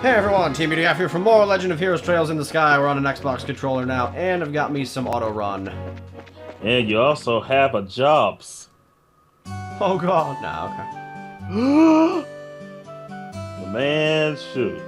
Hey everyone, Teamudf here for more Legend of Heroes Trails in the Sky. We're on an Xbox controller now, and I've got me some auto run. And you also have a jobs. Oh god, no, okay. The man shoot.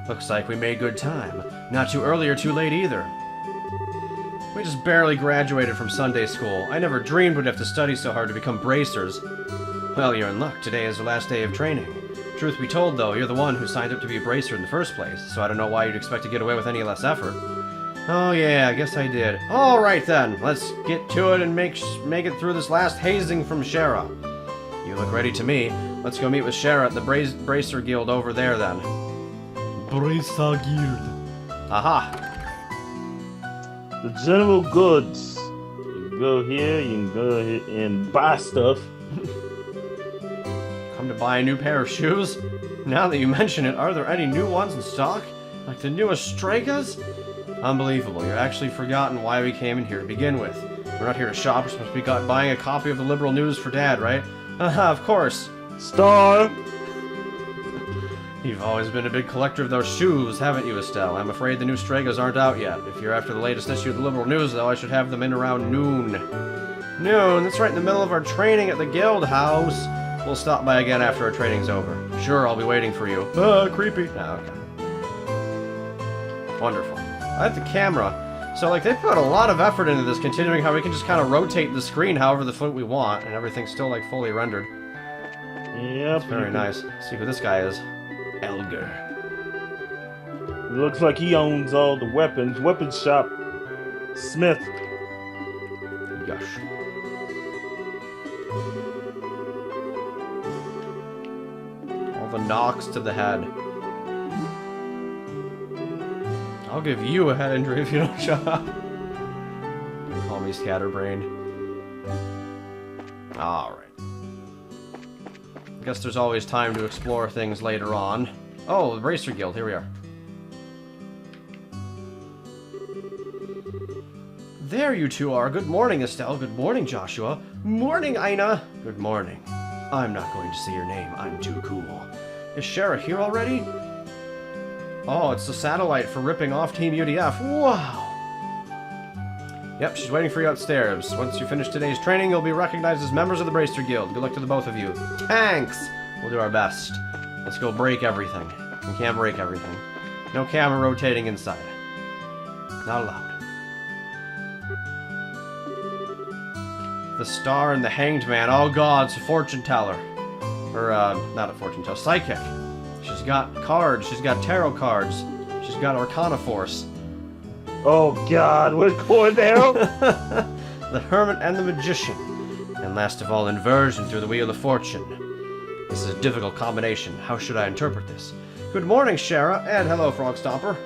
Looks like we made good time. Not too early or too late either. We just barely graduated from Sunday school. I never dreamed we'd have to study so hard to become bracers. Well, you're in luck. Today is the last day of training. Truth be told, though, you're the one who signed up to be a bracer in the first place, so I don't know why you'd expect to get away with any less effort. Oh yeah, I guess I did. Alright then, let's get to it and make it through this last hazing from Schera. You look ready to me. Let's go meet with Schera at the Bracer Guild over there then. Bracer Guild. Aha! The general goods. You can go here, you can go ahead and buy stuff. Come to buy a new pair of shoes? Now that you mention it, are there any new ones in stock? Like the newest Strakas? Unbelievable, you've actually forgotten why we came in here to begin with. We're not here to shop, we're supposed to be buying a copy of the Liberal News for Dad, right? Haha, of course. Star! You've always been a big collector of those shoes, haven't you, Estelle? I'm afraid the new Stragas aren't out yet. If you're after the latest issue of the Liberal News, though, I should have them in around noon. Noon? That's right in the middle of our training at the guild house. We'll stop by again after our training's over. Sure, I'll be waiting for you. Creepy. No, okay. Wonderful. I like the camera. So, like, they put a lot of effort into this, considering how we can just kind of rotate the screen however the foot we want, and everything's still, like, fully rendered. Yep. Very nice. Let's see who this guy is. Elgar. It looks like he owns all the weapons. Weapons shop. Smith. Gosh. All the knocks to the head. I'll give you a head injury if you don't shut up. Call me scatterbrained. Alright. I guess there's always time to explore things later on. Oh, the Bracer Guild, here we are. There you two are. Good morning, Estelle. Good morning, Joshua. Morning, Aina. Good morning. I'm not going to say your name. I'm too cool. Is Schera here already? Oh, it's the satellite for ripping off Teamudf. Wow! Yep, she's waiting for you upstairs. Once you finish today's training, you'll be recognized as members of the Bracer Guild. Good luck to the both of you. Thanks! We'll do our best. Let's go break everything. We can't break everything. No camera rotating inside. Not allowed. The Star and the Hanged Man. Oh god, it's a fortune teller. Or, not a fortune teller. Psychic. She's got cards. She's got tarot cards. She's got Arcana Force. Oh god, we're going down! The Hermit and the Magician. And last of all, Inversion through the Wheel of Fortune. This is a difficult combination. How should I interpret this? Good morning, Schera, and hello, Frog Stomper.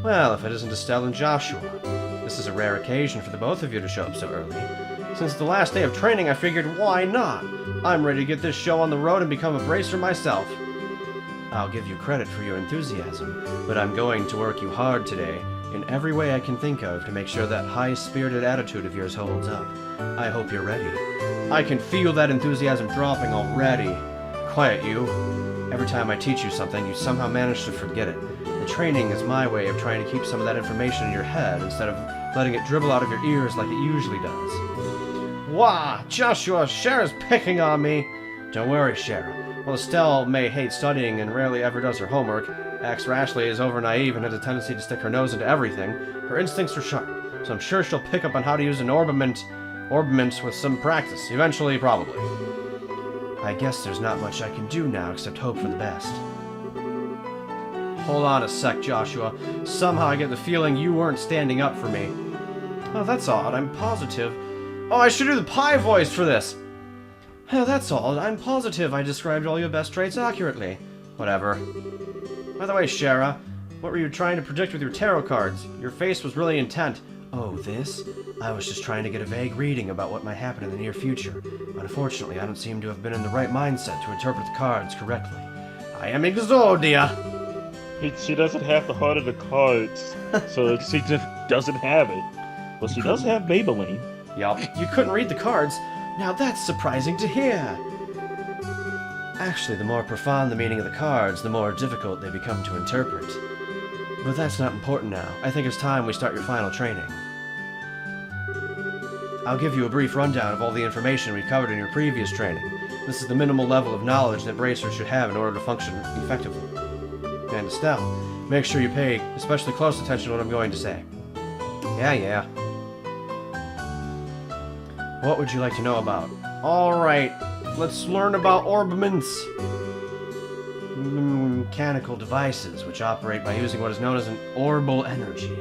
Well, if it isn't Estelle and Joshua. This is a rare occasion for the both of you to show up so early. Since the last day of training, I figured, why not? I'm ready to get this show on the road and become a bracer myself. I'll give you credit for your enthusiasm, but I'm going to work you hard today, in every way I can think of, to make sure that high-spirited attitude of yours holds up. I hope you're ready. I can feel that enthusiasm dropping already. Quiet, you. Every time I teach you something, you somehow manage to forget it. The training is my way of trying to keep some of that information in your head, instead of letting it dribble out of your ears like it usually does. Wah! Joshua, Schera's picking on me! Don't worry, Schera. While Estelle may hate studying and rarely ever does her homework, acts rashly, is over-naive, and has a tendency to stick her nose into everything, her instincts are sharp, so I'm sure she'll pick up on how to use an orbament with some practice. Eventually, probably. I guess there's not much I can do now except hope for the best. Hold on a sec, Joshua. Somehow I get the feeling you weren't standing up for me. Oh, that's odd. I'm positive. Oh, I should do the pie voice for this! Oh, that's all. I'm positive I described all your best traits accurately. Whatever. By the way, Schera, what were you trying to predict with your tarot cards? Your face was really intent. Oh, this? I was just trying to get a vague reading about what might happen in the near future. Unfortunately, I don't seem to have been in the right mindset to interpret the cards correctly. I am Exodia! She doesn't have the heart of the cards, so she just doesn't have it. But she does have Maybelline. Yup, you couldn't read the cards. Now that's surprising to hear. Actually, the more profound the meaning of the cards, the more difficult they become to interpret. But that's not important now. I think it's time we start your final training. I'll give you a brief rundown of all the information we covered in your previous training. This is the minimal level of knowledge that bracers should have in order to function effectively. And Estelle, make sure you pay especially close attention to what I'm going to say. Yeah. What would you like to know about? Alright, let's learn about orbaments. Mechanical devices which operate by using what is known as an Orbal energy.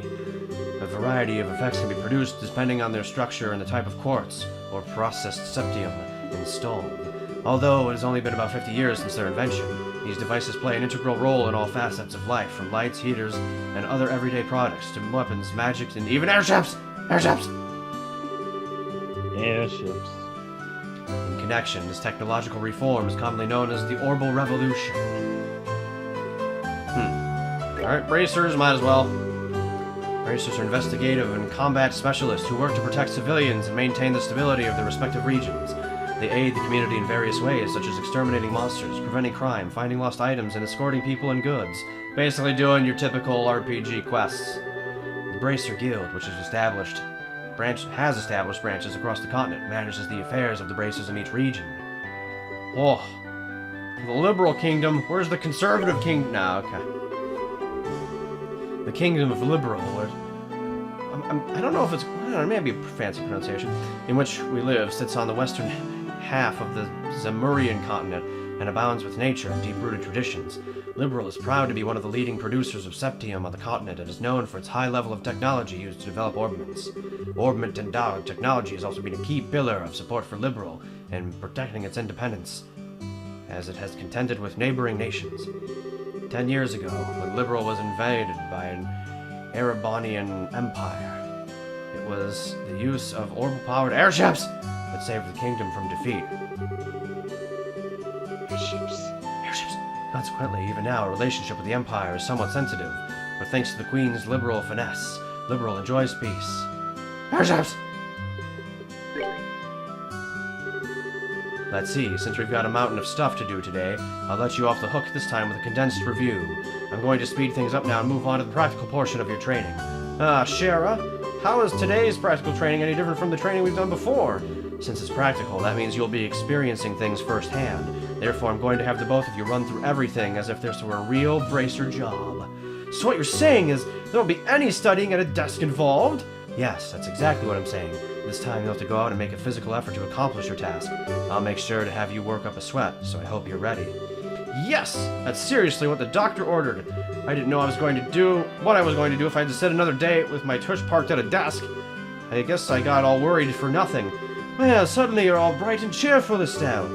A variety of effects can be produced depending on their structure and the type of quartz or processed septium installed. Although it has only been about 50 years since their invention, these devices play an integral role in all facets of life, from lights, heaters, and other everyday products to weapons, magic, and even airships! Airships! Airships. In connection, this technological reform is commonly known as the Orbal Revolution. Alright, bracers, might as well. Bracers are investigative and combat specialists who work to protect civilians and maintain the stability of their respective regions. They aid the community in various ways, such as exterminating monsters, preventing crime, finding lost items, and escorting people and goods. Basically doing your typical RPG quests. The Bracer Guild, which has established branches across the continent, manages the affairs of the bracers in each region. Oh. The Liberal Kingdom. Where's the Conservative Kingdom? No, okay. The Kingdom of Liberal, I don't know if it's, it may be a fancy pronunciation, in which we live, sits on the western half of the Zemurian continent and abounds with nature and deep-rooted traditions. Liberal is proud to be one of the leading producers of septium on the continent and is known for its high level of technology used to develop orbaments. Orbament endowed technology has also been a key pillar of support for Liberal in protecting its independence, as it has contended with neighboring nations. 10 years ago, when Liberal was invaded by an Erebonian empire, it was the use of Orbal-powered airships that saved the kingdom from defeat. Airships. Consequently, even now, our relationship with the Empire is somewhat sensitive, but thanks to the Queen's liberal finesse, Liberal enjoys peace. Airships! Let's see, since we've got a mountain of stuff to do today, I'll let you off the hook this time with a condensed review. I'm going to speed things up now and move on to the practical portion of your training. Schera, how is today's practical training any different from the training we've done before? Since it's practical, that means you'll be experiencing things firsthand. Therefore, I'm going to have the both of you run through everything as if this were a real bracer job. So what you're saying is, there won't be any studying at a desk involved? Yes, that's exactly what I'm saying. This time you'll have to go out and make a physical effort to accomplish your task. I'll make sure to have you work up a sweat, so I hope you're ready. Yes! That's seriously what the doctor ordered. I didn't know what I was going to do if I had to sit another day with my tush parked at a desk. I guess I got all worried for nothing. Well, suddenly you're all bright and cheerful, Estelle.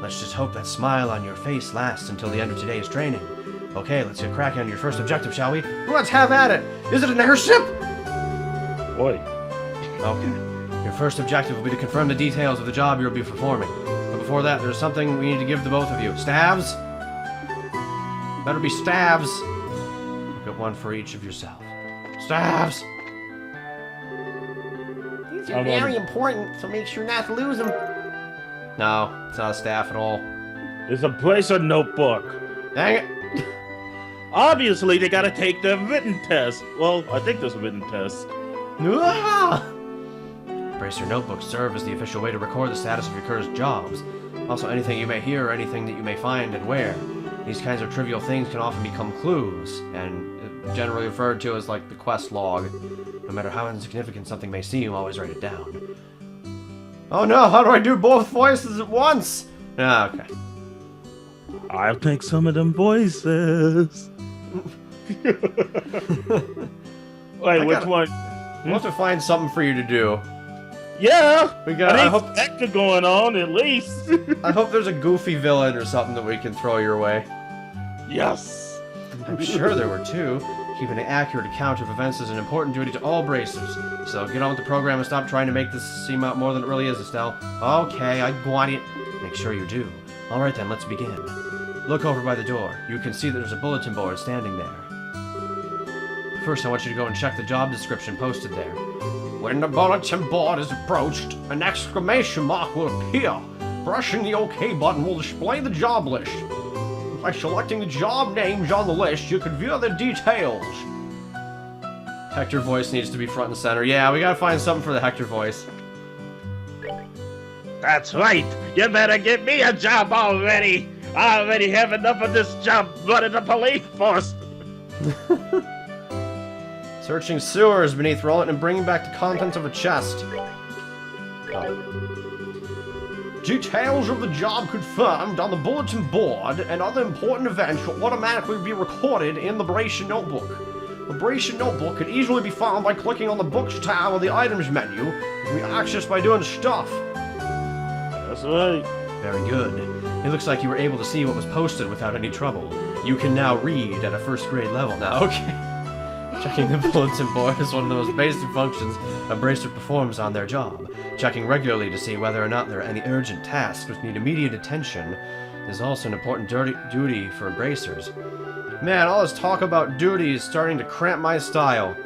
Let's just hope that smile on your face lasts until the end of today's training. Okay, let's get cracking on your first objective, shall we? Let's have at it! Is it an airship? Oi. Okay. Your first objective will be to confirm the details of the job you'll be performing. But before that, there's something we need to give the both of you. Staves? Better be staves. We'll get one for each of yourself. Staves! These are very important, so make sure not to lose them. No, it's not a staff at all. It's a bracer notebook. Dang it! Obviously, they gotta take the written test. Well, I think there's a written test. Bracer notebooks serve as the official way to record the status of your cursed jobs. Also, anything you may hear or anything that you may find and wear. These kinds of trivial things can often become clues, and generally referred to as like the quest log. No matter how insignificant something may seem, always write it down. Oh no, how do I do both voices at once? Ah, okay. I'll take some of them voices. Wait, which one? We'll have to find something for you to do. Yeah! I hope extra going on, at least. I hope there's a goofy villain or something that we can throw your way. Yes! I'm sure there were too. Keeping an accurate account of events is an important duty to all bracers. So get on with the program and stop trying to make this seem out more than it really is, Estelle. Okay, I got it. Make sure you do. Alright then, let's begin. Look over by the door. You can see that there's a bulletin board standing there. First, I want you to go and check the job description posted there. When the bulletin board is approached, an exclamation mark will appear. Pressing the OK button will display the job list. By selecting the job names on the list, you can view the details. Hector voice needs to be front and center. Yeah, we gotta find something for the Hector voice. That's right. You better give me a job already. I already have enough of this job running the police force. Searching sewers beneath Roland and bringing back the contents of a chest. Details of the job confirmed on the bulletin board and other important events will automatically be recorded in the Bration notebook. The Bration notebook can easily be found by clicking on the Books tab of the Items menu. It can be accessed by doing stuff. That's right. Very good. It looks like you were able to see what was posted without any trouble. You can now read at a first grade level now. Okay. Checking the bulletin board is one of the most basic functions a bracer performs on their job. Checking regularly to see whether or not there are any urgent tasks which need immediate attention is also an important duty for bracers. Man, all this talk about duty is starting to cramp my style.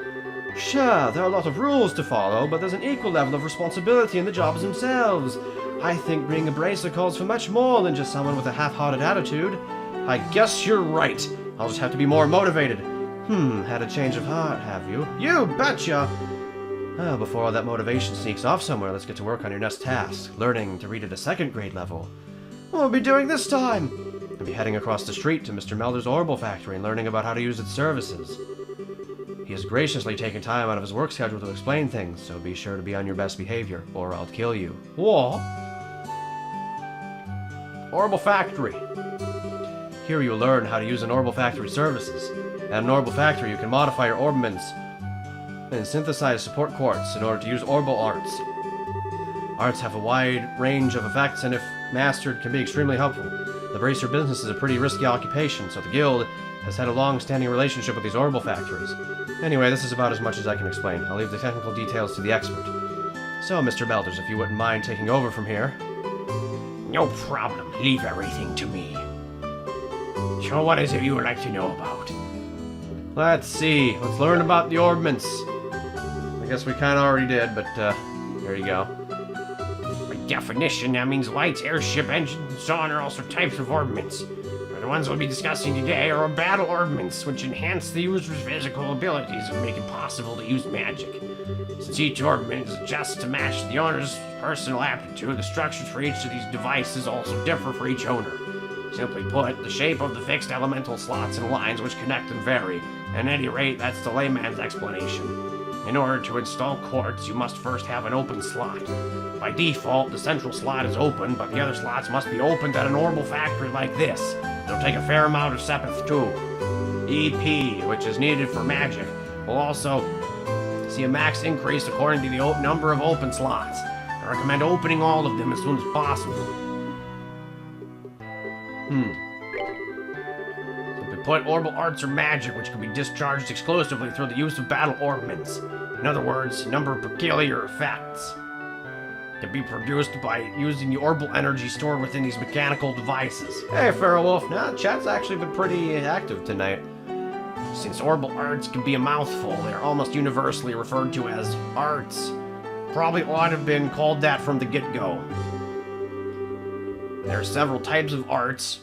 Sure, there are a lot of rules to follow, but there's an equal level of responsibility in the jobs themselves. I think being a bracer calls for much more than just someone with a half-hearted attitude. I guess you're right. I'll just have to be more motivated. Had a change of heart, have you? You betcha! Oh, before all that motivation sneaks off somewhere, let's get to work on your next task, learning to read at a second grade level. What will we be doing this time? We'll be heading across the street to Mr. Melder's Orbal factory and learning about how to use its services. He has graciously taken time out of his work schedule to explain things, so be sure to be on your best behavior, or I'll kill you. What? Orbal factory. Here you'll learn how to use an Orbal factory services. At an Orbal factory, you can modify your orbments and synthesize support quartz in order to use Orbal arts. Arts have a wide range of effects, and if mastered, can be extremely helpful. The bracer business is a pretty risky occupation, so the guild has had a long-standing relationship with these Orbal factories. Anyway, this is about as much as I can explain. I'll leave the technical details to the expert. So, Mr. Belders, if you wouldn't mind taking over from here. No problem. Leave everything to me. So what is it you would like to know about? Let's see. Let's learn about the orbments. I guess we kind of already did, but there you go. By definition, that means lights, airship, engines, and so on are also types of orbments. The ones we'll be discussing today are battle orbments, which enhance the user's physical abilities and make it possible to use magic. Since each orbment is adjusted to match the owner's personal aptitude, the structures for each of these devices also differ for each owner. Simply put, the shape of the fixed elemental slots and lines which connect them vary. At any rate, that's the layman's explanation. In order to install quartz, you must first have an open slot. By default, the central slot is open, but the other slots must be opened at an Orbal factory like this. It'll take a fair amount of sepith too. EP, which is needed for magic, will also see a max increase according to the number of open slots. I recommend opening all of them as soon as possible. Simply put, Orbal arts are magic which can be discharged exclusively through the use of battle orbments. In other words, a number of peculiar effects can be produced by using the Orbal energy stored within these mechanical devices. Hey, Feral Wolf. Now, chat's actually been pretty active tonight. Since Orbal arts can be a mouthful, they're almost universally referred to as arts. Probably ought to have been called that from the get-go. There are several types of arts,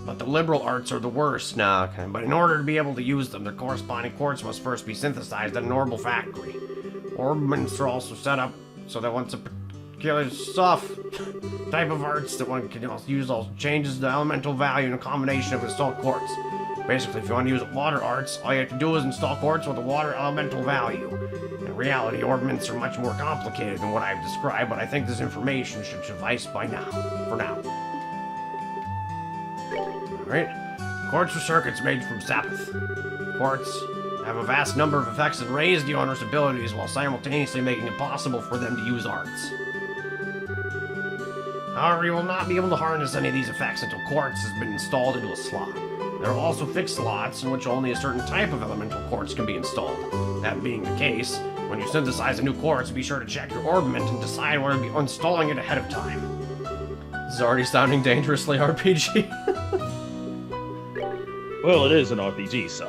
but the liberal arts are the worst. No, okay. But in order to be able to use them, their corresponding quartz must first be synthesized at an Orbal factory. Orbments are also set up so that once a particular type of arts that one can use also changes the elemental value in a combination of installed quartz. Basically, if you want to use water arts, all you have to do is install quartz with a water elemental value. In reality, orbments are much more complicated than what I've described, but I think this information should suffice for now. Alright, quartz are circuits made from sapith. Quartz have a vast number of effects that raise the owner's abilities while simultaneously making it possible for them to use arts. However, you will not be able to harness any of these effects until quartz has been installed into a slot. There are also fixed slots in which only a certain type of elemental quartz can be installed. That being the case, when you synthesize a new quartz, be sure to check your orbment and decide where to be installing it ahead of time. This is already sounding dangerously RPG. Well, it is an RPG, so.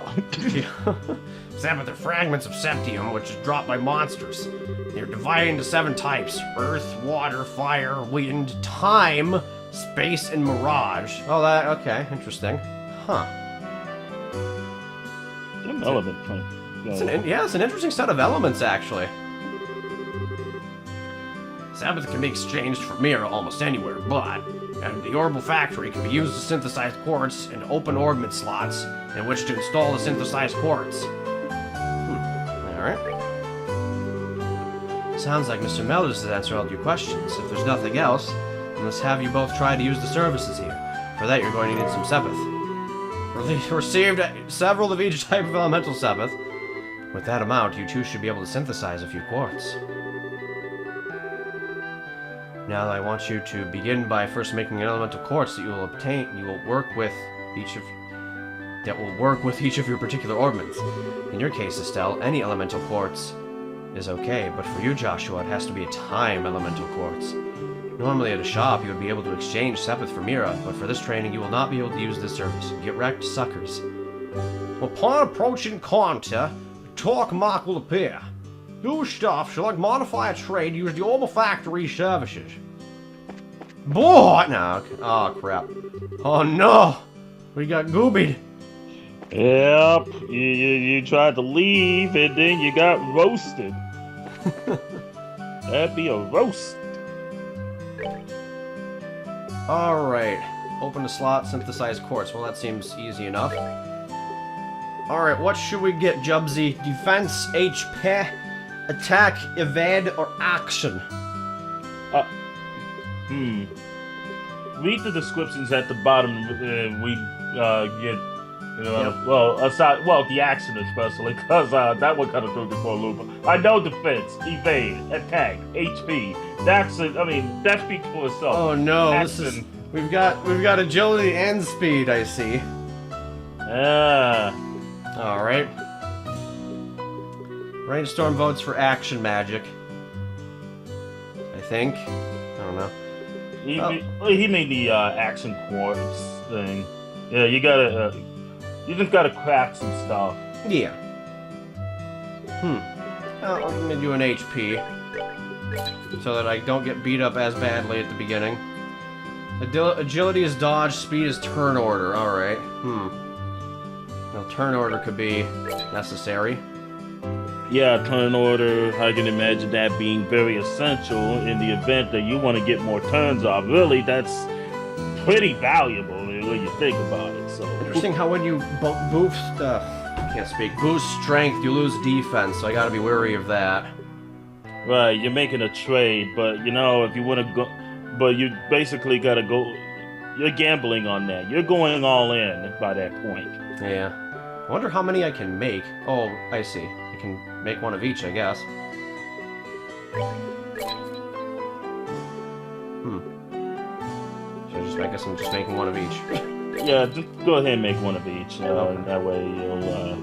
Sabbath are fragments of septium, which is dropped by monsters. They're divided into 7 types: earth, water, fire, wind, time, space, and mirage. Oh, that, okay, interesting. Huh. Some element thing. Yeah, it's an interesting set of elements, actually. Sabbath can be exchanged for Mira almost anywhere, but at the Orbal factory can be used to synthesize quartz and open orbment slots in which to install the synthesized quartz. Alright. Sounds like Mr. Melders has answered all your questions. If there's nothing else, then let's have you both try to use the services here. For that, you're going to need some Sabbath. Received several of each type of elemental Sabbath. With that amount, you two should be able to synthesize a few quartz. Now I want you to begin by first making an elemental quartz that you will obtain. You will work with each of each of your particular orbments. In your case, Estelle, any elemental quartz is okay, but for you, Joshua, it has to be a time elemental quartz. Normally at a shop, you would be able to exchange Sabbath for Mira, but for this training, you will not be able to use this service. Get wrecked, suckers. Upon approaching Quanta, the torque mark will appear. Your staff shall modify a trade use the Orbal factory services. Boy! No, okay. Oh, crap. Oh no! We got goobied. Yep, you tried to leave and then you got roasted. That'd be a roast. Alright. Open a slot, synthesize quartz. Well, that seems easy enough. Alright, what should we get, Jubsy? Defense, HP, attack, evade, or action? Read the descriptions at the bottom. We get, Yep. the action especially, because that one kind of threw me for a loop. I know defense, evade, attack, HP. That's it. I mean, that speaks for itself. Oh no, Action. this is we've got agility and speed, I see. Alright. Rainstorm votes for action magic. I think. I don't know. He made the action quartz thing. Yeah, you gotta, you just gotta crack some stuff. Yeah. I'm gonna do an HP. So that I don't get beat up as badly at the beginning. Agility is dodge, speed is turn order. Alright. Well, turn order could be necessary. Yeah, turn order, I can imagine that being very essential in the event that you want to get more turns off. Really, that's pretty valuable when you think about it. So Interesting how when you boost, boost strength, you lose defense, so I gotta be wary of that. right, you're making a trade, but you know, if you want to go, but you basically gotta go. You're gambling on that. You're going all in by that point. Yeah. I wonder how many I can make. Oh, I see. I can make one of each, I guess. So I guess I'm just making one of each. Yeah, just go ahead and make one of each. That way you'll.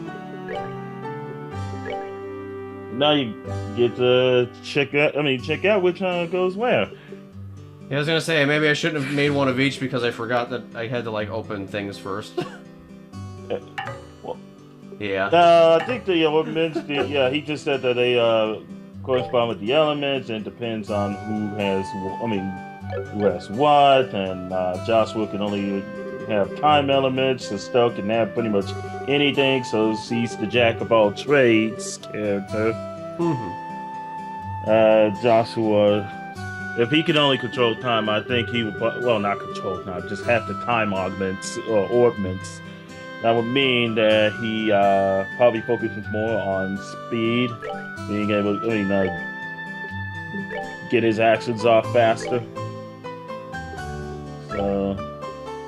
Now you get to check out which one goes where. Yeah, I was gonna say, maybe I shouldn't have made one of each because I forgot that I had to, like, open things first. Well, yeah. I think the elements, he just said that they correspond with the elements and depends on who has what, and Joshua can only have time elements, and Estelle can have pretty much anything, so she's the jack of all trades character. Joshua, if he could only control time, I think he would, well, not control time, just have the time augments or orbments. That would mean that he probably focuses more on speed, being able to get his actions off faster. So,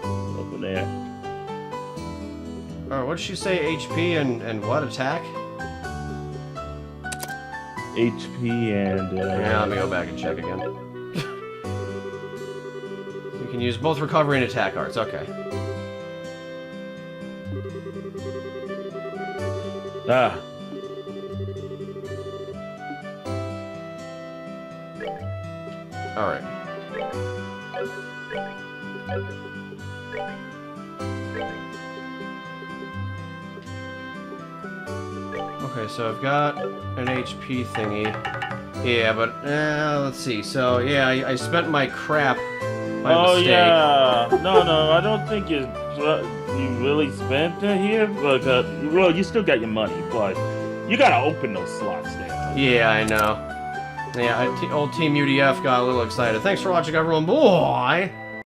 over there. Alright, what did she say? HP and what? Attack? HP and... yeah, let me go back and check again. You can use both recovery and attack arts, okay. Alright. Okay, so I've got an HP thingy. Yeah, but let's see. So yeah, I spent my crap by mistake. Yeah. No, I don't think you really spent it here. But well, you still got your money, but you gotta open those slots there. Yeah, I know. Yeah, old Teamudf got a little excited. Thanks for watching, everyone. Boy.